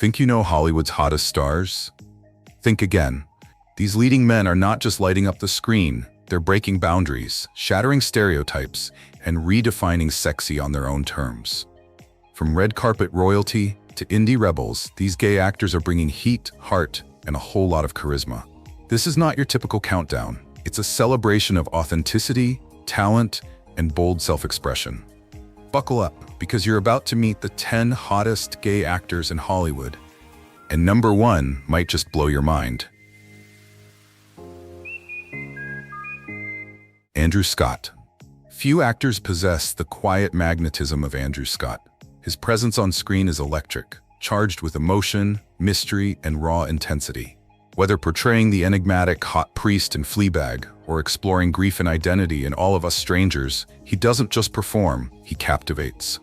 Think you know Hollywood's hottest stars? Think again. These leading men are not just lighting up the screen, they're breaking boundaries, shattering stereotypes, and redefining sexy on their own terms. From red carpet royalty to indie rebels, these gay actors are bringing heat, heart, and a whole lot of charisma. This is not your typical countdown. It's a celebration of authenticity, talent, and bold self-expression. Buckle up, because you're about to meet the 10 hottest gay actors in Hollywood. And number 1 might just blow your mind. Andrew Scott. Few actors possess the quiet magnetism of Andrew Scott. His presence on screen is electric, charged with emotion, mystery, and raw intensity. Whether portraying the enigmatic hot priest in Fleabag or exploring grief and identity in All of Us Strangers, he doesn't just perform, he captivates.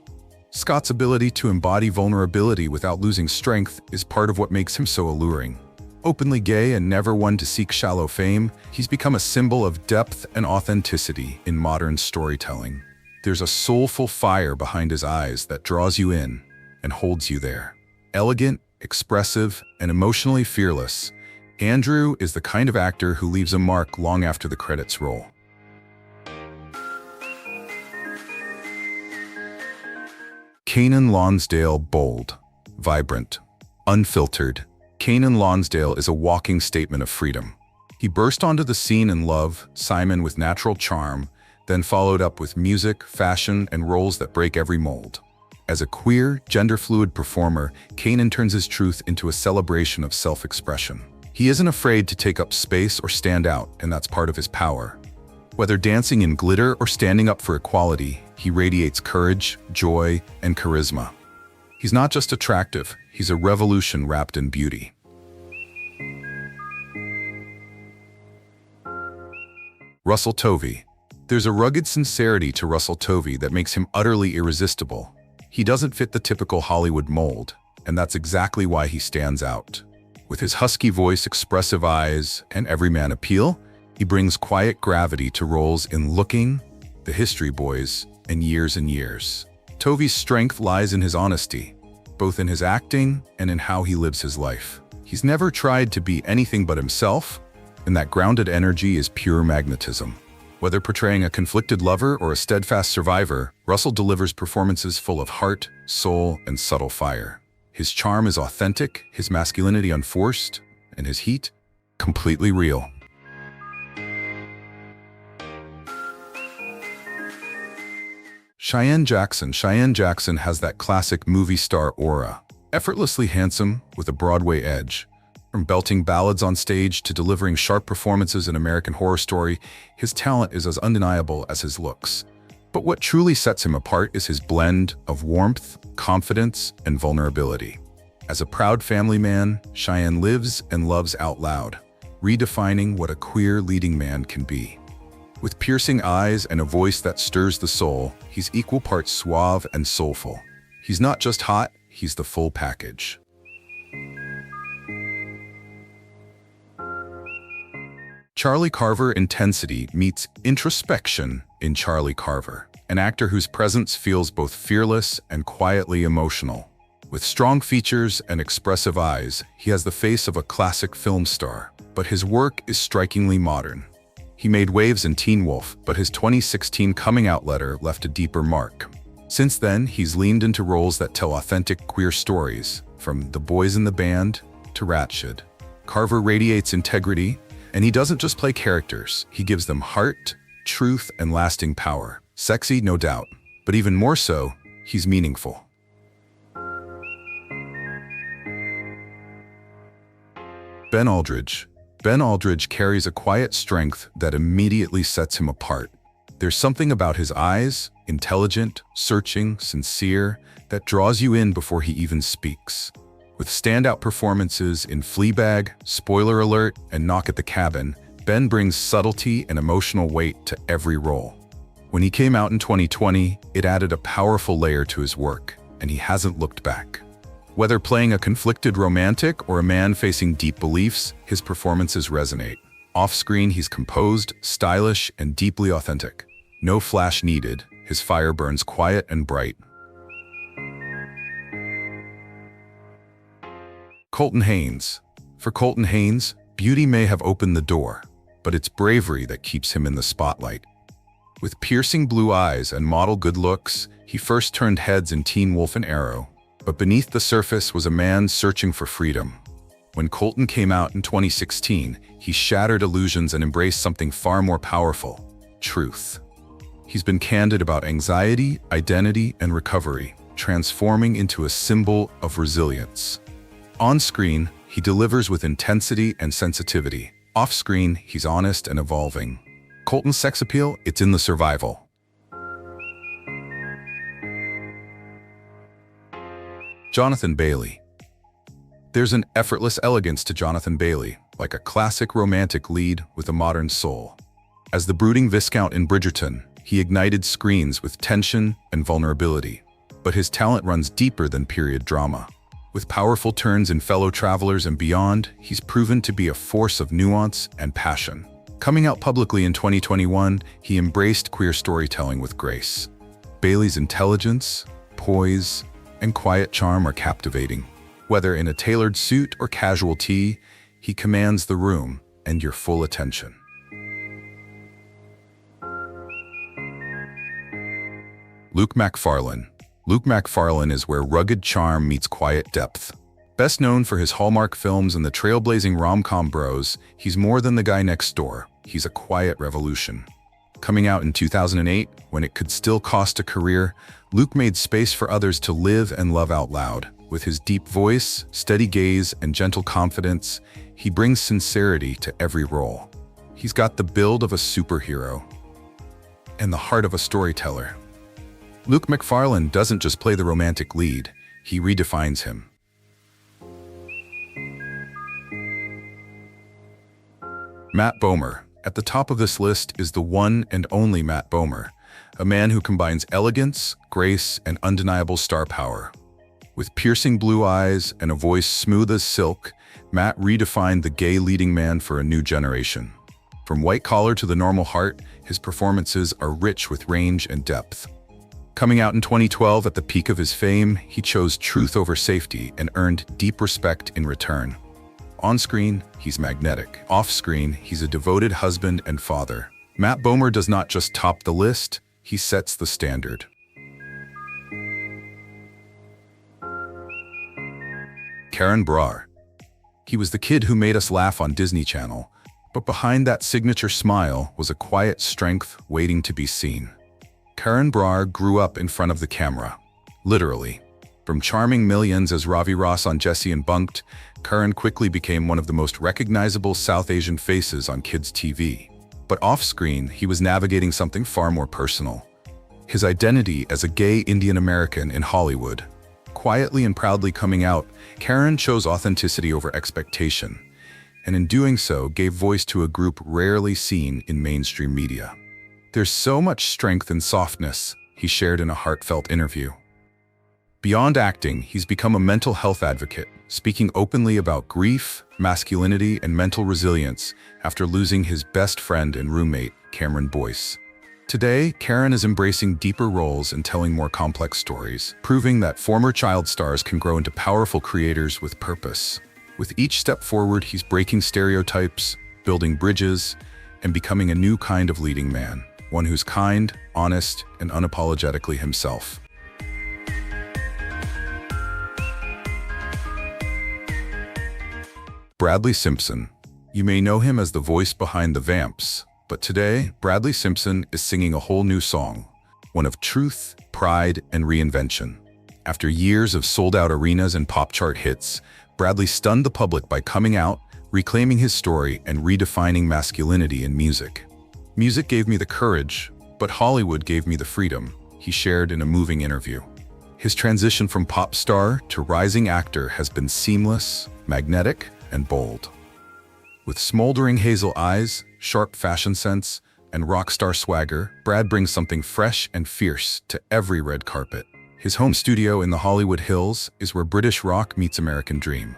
Scott's ability to embody vulnerability without losing strength is part of what makes him so alluring. Openly gay and never one to seek shallow fame, he's become a symbol of depth and authenticity in modern storytelling. There's a soulful fire behind his eyes that draws you in and holds you there. Elegant, expressive, and emotionally fearless, Andrew is the kind of actor who leaves a mark long after the credits roll. Keiynan Lonsdale. Bold, vibrant, unfiltered. Keiynan Lonsdale is a walking statement of freedom. He burst onto the scene in Love, Simon with natural charm, then followed up with music, fashion, and roles that break every mold. As a queer, gender-fluid performer, Keiynan turns his truth into a celebration of self-expression. He isn't afraid to take up space or stand out, and that's part of his power. Whether dancing in glitter or standing up for equality, he radiates courage, joy, and charisma. He's not just attractive, he's a revolution wrapped in beauty. Russell Tovey. There's a rugged sincerity to Russell Tovey that makes him utterly irresistible. He doesn't fit the typical Hollywood mold, and that's exactly why he stands out. With his husky voice, expressive eyes, and everyman appeal, he brings quiet gravity to roles in Looking, The History Boys, and Years. Tovey's strength lies in his honesty, both in his acting and in how he lives his life. He's never tried to be anything but himself, and that grounded energy is pure magnetism. Whether portraying a conflicted lover or a steadfast survivor, Russell delivers performances full of heart, soul, and subtle fire. His charm is authentic, his masculinity unforced, and his heat completely real. Cheyenne Jackson. Cheyenne Jackson has that classic movie star aura. Effortlessly handsome with a Broadway edge. From belting ballads on stage to delivering sharp performances in American Horror Story, his talent is as undeniable as his looks. But what truly sets him apart is his blend of warmth, confidence, and vulnerability. As a proud family man, Cheyenne lives and loves out loud, redefining what a queer leading man can be. With piercing eyes and a voice that stirs the soul, he's equal parts suave and soulful. He's not just hot, he's the full package. Charlie Carver. Intensity meets introspection in Charlie Carver, an actor whose presence feels both fearless and quietly emotional. With strong features and expressive eyes, he has the face of a classic film star, but his work is strikingly modern. He made waves in Teen Wolf, but his 2016 coming out letter left a deeper mark. Since then, he's leaned into roles that tell authentic queer stories, from The Boys in the Band to Ratched. Carver radiates integrity, and he doesn't just play characters, he gives them heart, truth, and lasting power. Sexy, no doubt, but even more so, he's meaningful. Ben Aldridge. Ben Aldridge carries a quiet strength that immediately sets him apart. There's something about his eyes, intelligent, searching, sincere, that draws you in before he even speaks. With standout performances in Fleabag, Spoiler Alert, and Knock at the Cabin, Ben brings subtlety and emotional weight to every role. When he came out in 2020, it added a powerful layer to his work, and he hasn't looked back. Whether playing a conflicted romantic or a man facing deep beliefs, his performances resonate. Off-screen, he's composed, stylish, and deeply authentic. No flash needed, his fire burns quiet and bright. Colton Haynes. For Colton Haynes, beauty may have opened the door, but it's bravery that keeps him in the spotlight. With piercing blue eyes and model good looks, he first turned heads in Teen Wolf and Arrow, but beneath the surface was a man searching for freedom. When Colton came out in 2016, he shattered illusions and embraced something far more powerful: truth. He's been candid about anxiety, identity, and recovery, transforming into a symbol of resilience. On screen, he delivers with intensity and sensitivity. Off screen, he's honest and evolving. Colton's sex appeal, it's in the survival. Jonathan Bailey. There's an effortless elegance to Jonathan Bailey, like a classic romantic lead with a modern soul. As the brooding Viscount in Bridgerton, he ignited screens with tension and vulnerability. But his talent runs deeper than period drama. With powerful turns in Fellow Travelers and Beyond, he's proven to be a force of nuance and passion. Coming out publicly in 2021, he embraced queer storytelling with grace. Bailey's intelligence, poise, and quiet charm are captivating. Whether in a tailored suit or casual tee, he commands the room and your full attention. Luke Macfarlane. Luke Macfarlane is where rugged charm meets quiet depth. Best known for his Hallmark films and the trailblazing rom-com Bros, he's more than the guy next door. He's a quiet revolution. Coming out in 2008, when it could still cost a career, Luke made space for others to live and love out loud. With his deep voice, steady gaze, and gentle confidence, he brings sincerity to every role. He's got the build of a superhero and the heart of a storyteller. Luke Macfarlane doesn't just play the romantic lead, he redefines him. Matt Bomer. At the top of this list is the one and only Matt Bomer, a man who combines elegance, grace, and undeniable star power. With piercing blue eyes and a voice smooth as silk, Matt redefined the gay leading man for a new generation. From White Collar to The Normal Heart, his performances are rich with range and depth. Coming out in 2012 at the peak of his fame, he chose truth over safety and earned deep respect in return. On screen, he's magnetic. Off screen, he's a devoted husband and father. Matt Bomer does not just top the list, he sets the standard. Karan Brar. He was the kid who made us laugh on Disney Channel, but behind that signature smile was a quiet strength waiting to be seen. Karan Brar grew up in front of the camera, literally. From charming millions as Ravi Ross on Jessie and Bunked, Karan quickly became one of the most recognizable South Asian faces on kids' TV. But off-screen, he was navigating something far more personal: his identity as a gay Indian American in Hollywood. Quietly and proudly coming out, Karan chose authenticity over expectation, and in doing so gave voice to a group rarely seen in mainstream media. "There's so much strength and softness," he shared in a heartfelt interview. Beyond acting, he's become a mental health advocate, speaking openly about grief, masculinity, and mental resilience after losing his best friend and roommate, Cameron Boyce. Today, Karan is embracing deeper roles and telling more complex stories, proving that former child stars can grow into powerful creators with purpose. With each step forward, he's breaking stereotypes, building bridges, and becoming a new kind of leading man, one who's kind, honest, and unapologetically himself. Bradley Simpson. You may know him as the voice behind the Vamps, but today, Bradley Simpson is singing a whole new song, one of truth, pride, and reinvention. After years of sold-out arenas and pop chart hits, Bradley stunned the public by coming out, reclaiming his story, and redefining masculinity in music. "Music gave me the courage, but Hollywood gave me the freedom," he shared in a moving interview. His transition from pop star to rising actor has been seamless, magnetic, and bold. With smoldering hazel eyes, sharp fashion sense, and rock star swagger, Brad brings something fresh and fierce to every red carpet. His home studio in the Hollywood Hills is where British rock meets American dream.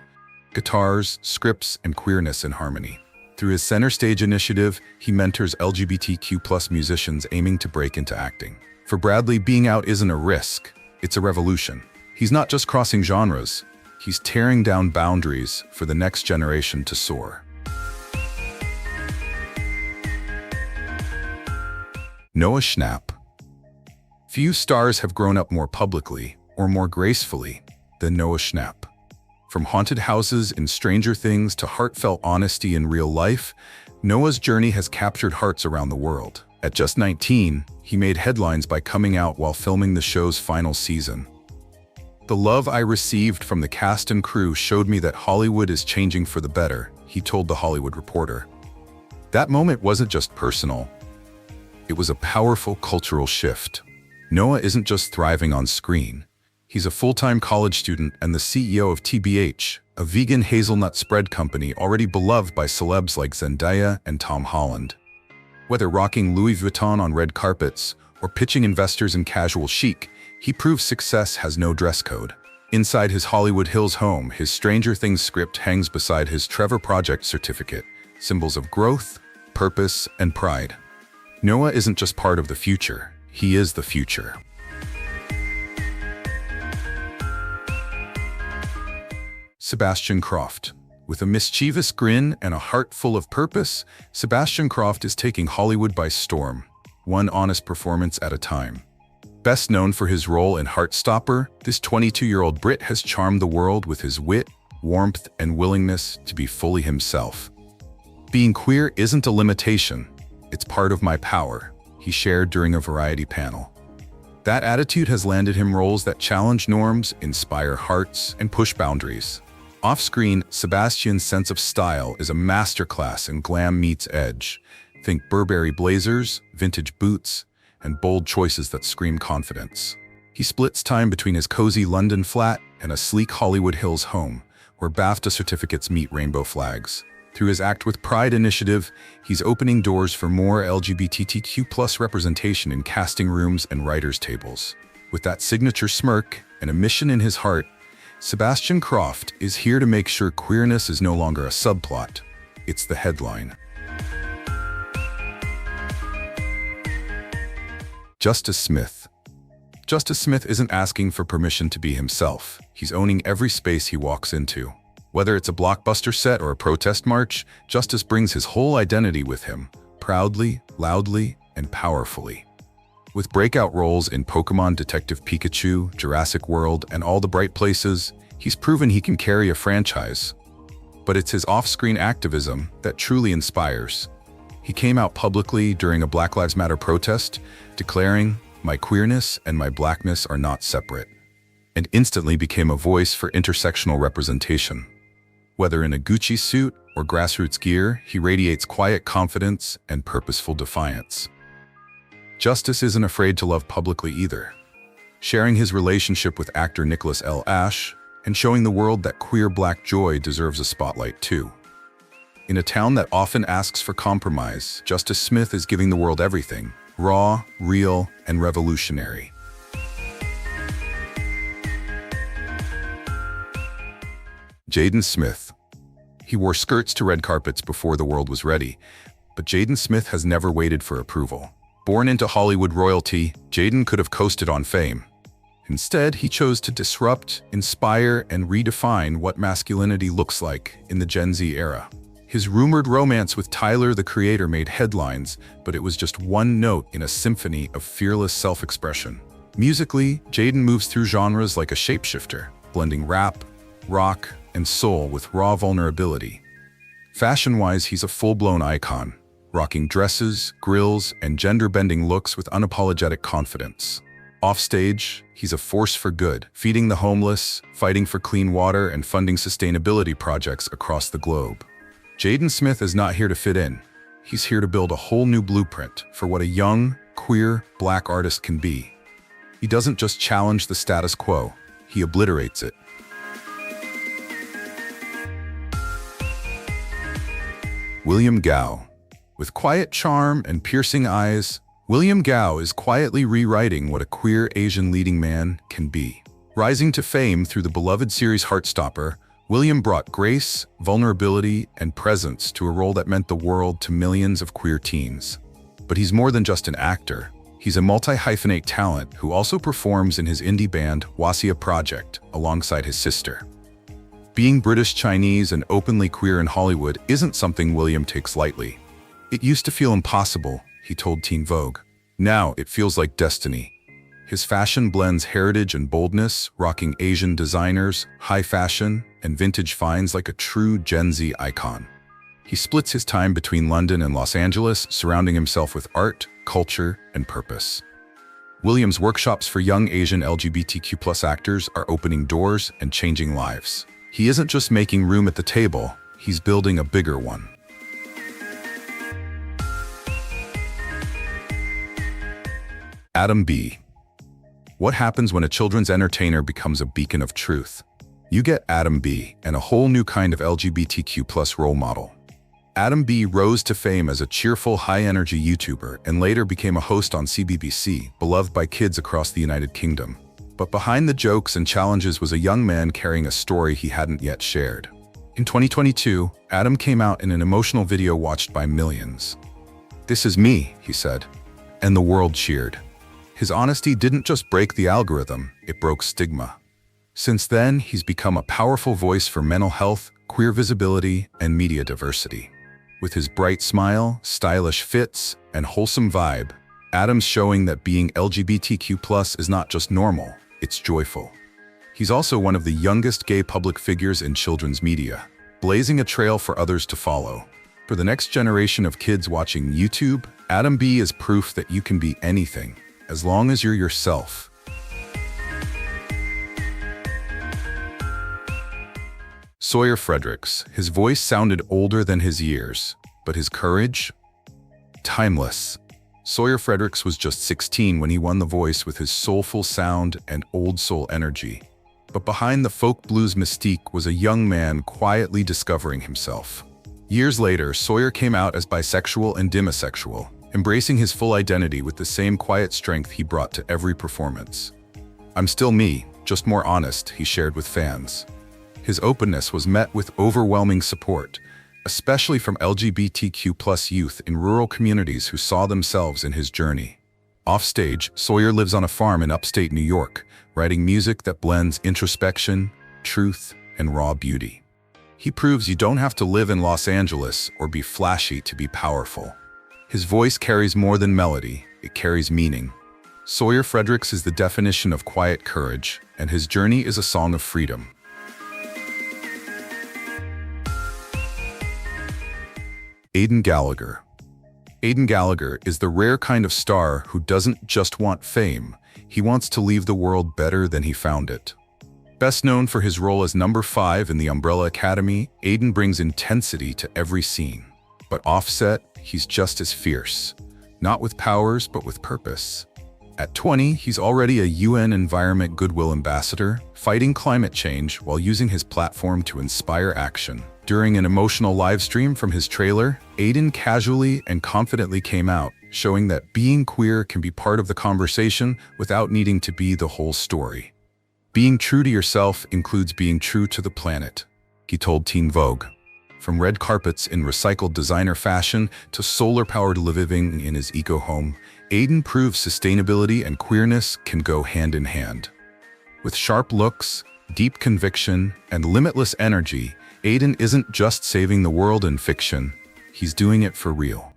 Guitars, scripts, and queerness in harmony. Through his Center Stage initiative, he mentors LGBTQ+ musicians aiming to break into acting. For Bradley, being out isn't a risk, it's a revolution. He's not just crossing genres, He's tearing down boundaries for the next generation to soar. Noah Schnapp. Few stars have grown up more publicly or more gracefully than Noah Schnapp. From haunted houses in Stranger Things to heartfelt honesty in real life, Noah's journey has captured hearts around the world. At just 19, he made headlines by coming out while filming the show's final season. "The love I received from the cast and crew showed me that Hollywood is changing for the better," he told The Hollywood Reporter. That moment wasn't just personal. It was a powerful cultural shift. Noah isn't just thriving on screen. He's a full-time college student and the CEO of TBH, a vegan hazelnut spread company already beloved by celebs like Zendaya and Tom Holland. Whether rocking Louis Vuitton on red carpets or pitching investors in casual chic, he proves success has no dress code. Inside his Hollywood Hills home, his Stranger Things script hangs beside his Trevor Project certificate, symbols of growth, purpose, and pride. Noah isn't just part of the future, he is the future. Sebastian Croft. With a mischievous grin and a heart full of purpose, Sebastian Croft is taking Hollywood by storm, one honest performance at a time. Best known for his role in Heartstopper, this 22-year-old Brit has charmed the world with his wit, warmth, and willingness to be fully himself. "Being queer isn't a limitation, it's part of my power," he shared during a Variety panel. That attitude has landed him roles that challenge norms, inspire hearts, and push boundaries. Off-screen, Sebastian's sense of style is a masterclass in glam meets edge. Think Burberry blazers, vintage boots, and bold choices that scream confidence. He splits time between his cozy London flat and a sleek Hollywood Hills home, where BAFTA certificates meet rainbow flags. Through his Act with Pride initiative, he's opening doors for more LGBTQ+ representation in casting rooms and writers' tables. With that signature smirk and a mission in his heart, Sebastian Croft is here to make sure queerness is no longer a subplot, it's the headline. Justice Smith. Justice Smith isn't asking for permission to be himself. He's owning every space he walks into. Whether it's a blockbuster set or a protest march, Justice brings his whole identity with him, proudly, loudly, and powerfully. With breakout roles in Pokémon Detective Pikachu, Jurassic World, and All the Bright Places, he's proven he can carry a franchise. But it's his off-screen activism that truly inspires. He came out publicly during a Black Lives Matter protest, declaring, "My queerness and my blackness are not separate," and instantly became a voice for intersectional representation. Whether in a Gucci suit or grassroots gear, he radiates quiet confidence and purposeful defiance. Justice isn't afraid to love publicly either, sharing his relationship with actor Nicholas L. Ashe and showing the world that queer black joy deserves a spotlight too. In a town that often asks for compromise, Justice Smith is giving the world everything, raw, real, and revolutionary. Jaden Smith. He wore skirts to red carpets before the world was ready, but Jaden Smith has never waited for approval. Born into Hollywood royalty, Jaden could have coasted on fame. Instead, he chose to disrupt, inspire, and redefine what masculinity looks like in the Gen Z era. His rumored romance with Tyler, the Creator, made headlines, but it was just one note in a symphony of fearless self-expression. Musically, Jaden moves through genres like a shapeshifter, blending rap, rock, and soul with raw vulnerability. Fashion-wise, he's a full-blown icon, rocking dresses, grills, and gender-bending looks with unapologetic confidence. Offstage, he's a force for good, feeding the homeless, fighting for clean water, and funding sustainability projects across the globe. Jaden Smith is not here to fit in. He's here to build a whole new blueprint for what a young, queer, black artist can be. He doesn't just challenge the status quo, he obliterates it. William Gao. With quiet charm and piercing eyes, William Gao is quietly rewriting what a queer Asian leading man can be. Rising to fame through the beloved series Heartstopper, William brought grace, vulnerability, and presence to a role that meant the world to millions of queer teens. But he's more than just an actor. He's a multi-hyphenate talent who also performs in his indie band Wasia Project alongside his sister. Being British Chinese and openly queer in Hollywood isn't something William takes lightly. It used to feel impossible, he told Teen Vogue. Now it feels like destiny. His fashion blends heritage and boldness, rocking Asian designers, high fashion, and vintage finds like a true Gen Z icon. He splits his time between London and Los Angeles, surrounding himself with art, culture, and purpose. William's workshops for young Asian LGBTQ+ actors are opening doors and changing lives. He isn't just making room at the table, he's building a bigger one. Adam B. What happens when a children's entertainer becomes a beacon of truth? You get Adam B. and a whole new kind of LGBTQ+ role model. Adam B. rose to fame as a cheerful, high-energy YouTuber and later became a host on CBBC, beloved by kids across the United Kingdom. But behind the jokes and challenges was a young man carrying a story he hadn't yet shared. In 2022, Adam came out in an emotional video watched by millions. "This is me," he said, and the world cheered. His honesty didn't just break the algorithm, it broke stigma. Since then, he's become a powerful voice for mental health, queer visibility, and media diversity. With his bright smile, stylish fits, and wholesome vibe, Adam's showing that being LGBTQ+ is not just normal, it's joyful. He's also one of the youngest gay public figures in children's media, blazing a trail for others to follow. For the next generation of kids watching YouTube, Adam B. is proof that you can be anything, as long as you're yourself. Sawyer Fredericks. His voice sounded older than his years, but his courage? Timeless. Sawyer Fredericks was just 16 when he won The Voice with his soulful sound and old soul energy. But behind the folk blues mystique was a young man quietly discovering himself. Years later, Sawyer came out as bisexual and demisexual, embracing his full identity with the same quiet strength he brought to every performance. "I'm still me, just more honest," he shared with fans. His openness was met with overwhelming support, especially from LGBTQ+ youth in rural communities who saw themselves in his journey. Offstage, Sawyer lives on a farm in upstate New York, writing music that blends introspection, truth, and raw beauty. He proves you don't have to live in Los Angeles or be flashy to be powerful. His voice carries more than melody, it carries meaning. Sawyer Fredericks is the definition of quiet courage, and his journey is a song of freedom. Aidan Gallagher. Aidan Gallagher is the rare kind of star who doesn't just want fame, he wants to leave the world better than he found it. Best known for his role as number 5 in The Umbrella Academy, Aidan brings intensity to every scene. But offset, he's just as fierce. Not with powers, but with purpose. At 20, he's already a UN Environment Goodwill Ambassador, fighting climate change while using his platform to inspire action. During an emotional livestream from his trailer, Aidan casually and confidently came out, showing that being queer can be part of the conversation without needing to be the whole story. Being true to yourself includes being true to the planet, he told Teen Vogue. From red carpets in recycled designer fashion to solar-powered living in his eco-home, Aidan proves sustainability and queerness can go hand in hand. With sharp looks, deep conviction, and limitless energy, Aidan isn't just saving the world in fiction, he's doing it for real.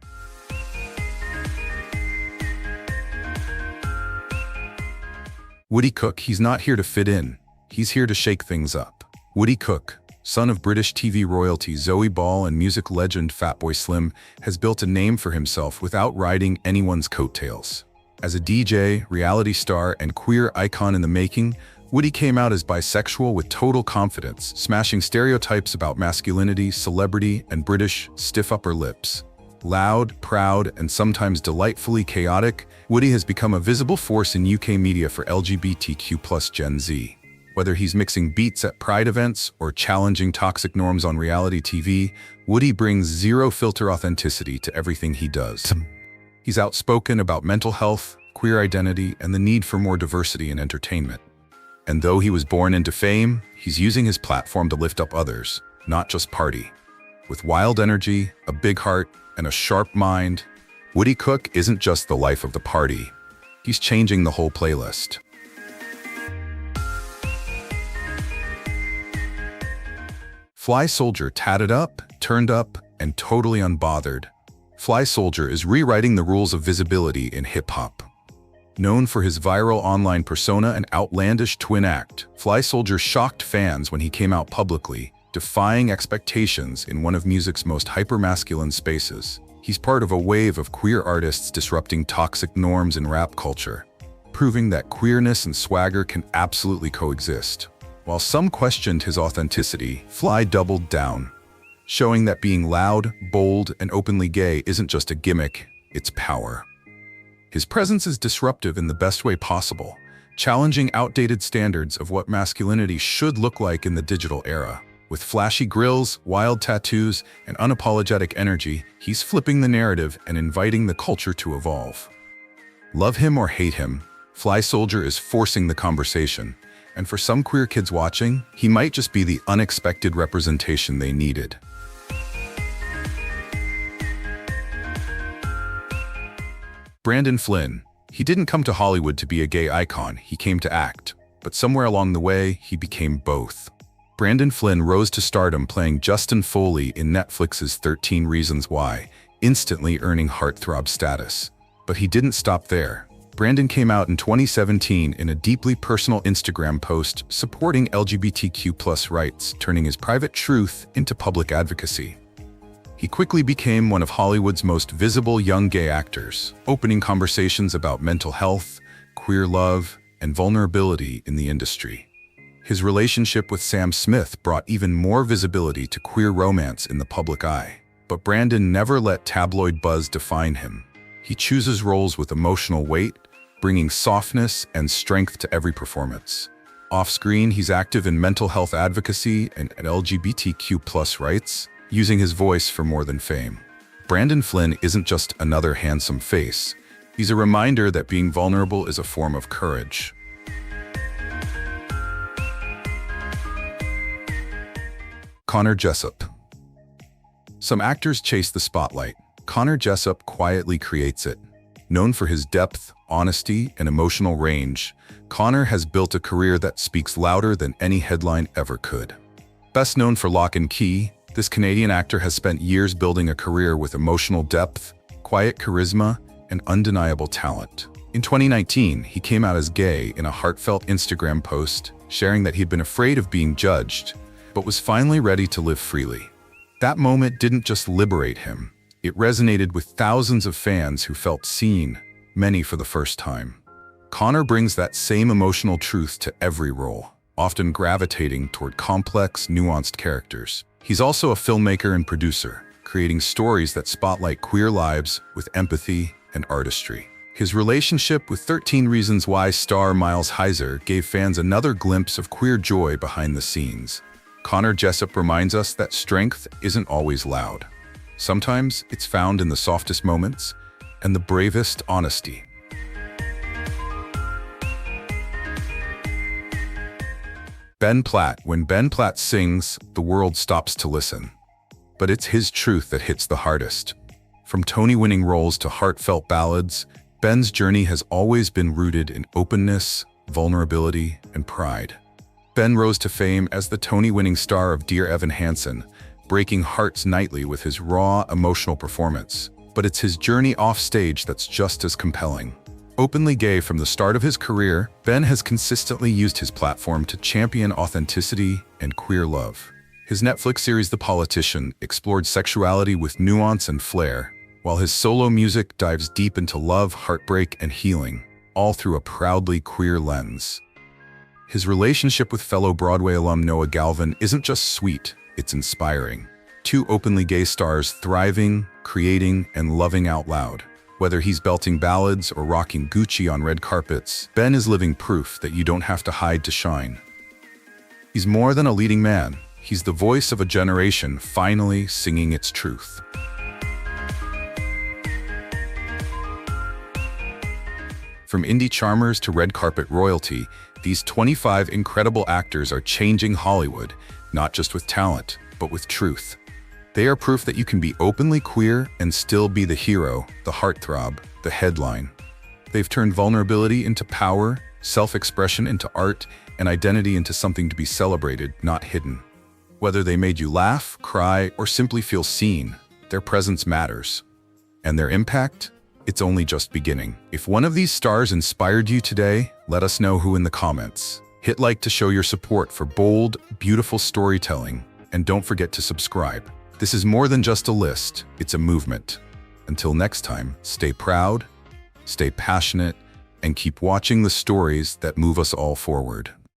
Woody Cook. He's not here to fit in, he's here to shake things up. Woody Cook, son of British TV royalty Zoe Ball and music legend Fatboy Slim, has built a name for himself without riding anyone's coattails. As a DJ, reality star, and queer icon in the making, Woody came out as bisexual with total confidence, smashing stereotypes about masculinity, celebrity, and British stiff upper lips. Loud, proud, and sometimes delightfully chaotic, Woody has become a visible force in UK media for LGBTQ+ Gen Z. Whether he's mixing beats at Pride events or challenging toxic norms on reality TV, Woody brings zero-filter authenticity to everything he does. He's outspoken about mental health, queer identity, and the need for more diversity in entertainment. And though he was born into fame, he's using his platform to lift up others, not just party. With wild energy, a big heart, and a sharp mind, Woody Cook isn't just the life of the party. He's changing the whole playlist. Fly Soldier tatted up, turned up, and totally unbothered. Fly Soldier is rewriting the rules of visibility in hip-hop. Known for his viral online persona and outlandish twin act, Fly Soldier shocked fans when he came out publicly, defying expectations in one of music's most hypermasculine spaces. He's part of a wave of queer artists disrupting toxic norms in rap culture, proving that queerness and swagger can absolutely coexist. While some questioned his authenticity, Fly doubled down, showing that being loud, bold, and openly gay isn't just a gimmick, it's power. His presence is disruptive in the best way possible, challenging outdated standards of what masculinity should look like in the digital era. With flashy grills, wild tattoos, and unapologetic energy, he's flipping the narrative and inviting the culture to evolve. Love him or hate him, Fly Soldier is forcing the conversation, and for some queer kids watching, he might just be the unexpected representation they needed. Brandon Flynn. He didn't come to Hollywood to be a gay icon, he came to act. But somewhere along the way, he became both. Brandon Flynn rose to stardom playing Justin Foley in Netflix's 13 Reasons Why, instantly earning heartthrob status. But he didn't stop there. Brandon came out in 2017 in a deeply personal Instagram post supporting LGBTQ+ rights, turning his private truth into public advocacy. He quickly became one of Hollywood's most visible young gay actors, opening conversations about mental health, queer love, and vulnerability in the industry. His relationship with Sam Smith brought even more visibility to queer romance in the public eye. But Brandon never let tabloid buzz define him. He chooses roles with emotional weight, bringing softness and strength to every performance. Off-screen, he's active in mental health advocacy and LGBTQ+ rights, using his voice for more than fame. Brandon Flynn isn't just another handsome face. He's a reminder that being vulnerable is a form of courage. Connor Jessup. Some actors chase the spotlight. Connor Jessup quietly creates it. Known for his depth, honesty, and emotional range, Connor has built a career that speaks louder than any headline ever could. Best known for Lock and Key, this Canadian actor has spent years building a career with emotional depth, quiet charisma, and undeniable talent. In 2019, he came out as gay in a heartfelt Instagram post, sharing that he'd been afraid of being judged, but was finally ready to live freely. That moment didn't just liberate him, it resonated with thousands of fans who felt seen, many for the first time. Connor brings that same emotional truth to every role, often gravitating toward complex, nuanced characters. He's also a filmmaker and producer, creating stories that spotlight queer lives with empathy and artistry. His relationship with 13 Reasons Why star Miles Heiser gave fans another glimpse of queer joy behind the scenes. Connor Jessup reminds us that strength isn't always loud. Sometimes it's found in the softest moments and the bravest honesty. Ben Platt. When Ben Platt sings, the world stops to listen. But it's his truth that hits the hardest. From Tony-winning roles to heartfelt ballads, Ben's journey has always been rooted in openness, vulnerability, and pride. Ben rose to fame as the Tony-winning star of Dear Evan Hansen, breaking hearts nightly with his raw, emotional performance. But it's his journey off stage that's just as compelling. Openly gay from the start of his career, Ben has consistently used his platform to champion authenticity and queer love. His Netflix series The Politician explored sexuality with nuance and flair, while his solo music dives deep into love, heartbreak, and healing, all through a proudly queer lens. His relationship with fellow Broadway alum Noah Galvin isn't just sweet, it's inspiring. Two openly gay stars thriving, creating, and loving out loud. Whether he's belting ballads or rocking Gucci on red carpets, Ben is living proof that you don't have to hide to shine. He's more than a leading man. He's the voice of a generation finally singing its truth. From indie charmers to red carpet royalty, these 25 incredible actors are changing Hollywood, not just with talent, but with truth. They are proof that you can be openly queer and still be the hero, the heartthrob, the headline. They've turned vulnerability into power, self-expression into art, and identity into something to be celebrated, not hidden. Whether they made you laugh, cry, or simply feel seen, their presence matters. And their impact? It's only just beginning. If one of these stars inspired you today, let us know who in the comments. Hit like to show your support for bold, beautiful storytelling, and don't forget to subscribe. This is more than just a list, it's a movement. Until next time, stay proud, stay passionate, and keep watching the stories that move us all forward.